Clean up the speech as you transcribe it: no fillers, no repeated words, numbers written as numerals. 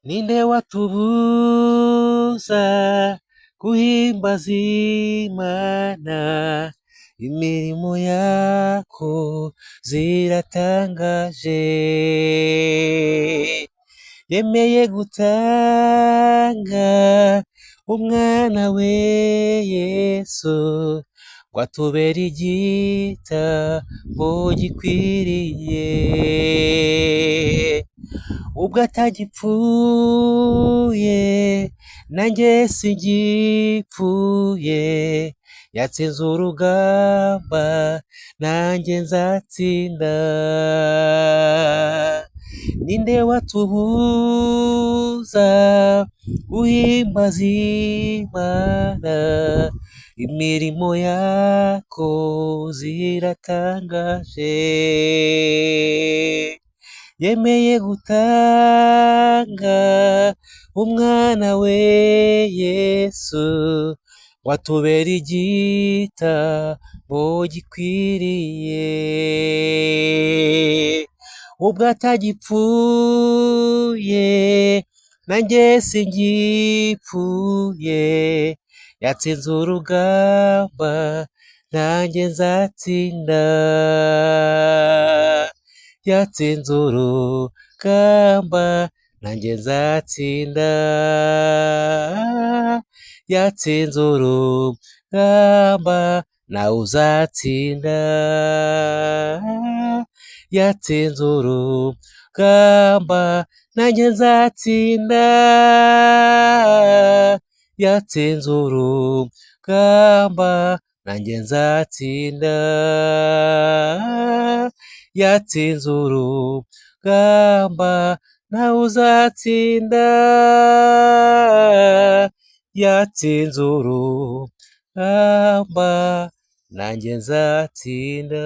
Ninde watubuza guhimbaza Imana, imirimo yako ziratangaje. Yemeye gutanga umwana we Yesu ngo atubere igitambo gikwiriye. Ubwo atagipfuye nanjye singipfuye, yatsinze urugamba nanjye nzatsinda. Ninde watubuza guhimbaza Imana, imirimo yako ziratangaje. Yemeye gutanga umwana we Yesu ngo atubere igitambo gikwiriye. Ubwo atagipfuye nanjye singipfuye, yatsinze urugamba nanjye nzatsinda. Yatsinze urugamba nanjye nzatsinda. Yatsinze urugamba nawe uzatsinda. Yatsinze urugamba nanjye nzatsinda. Yatsinze urugamba nanjye nzatsinda. Yatsinze urugamba nawe uzatsinda. Yatsinze urugamba nanjye nzatsinda.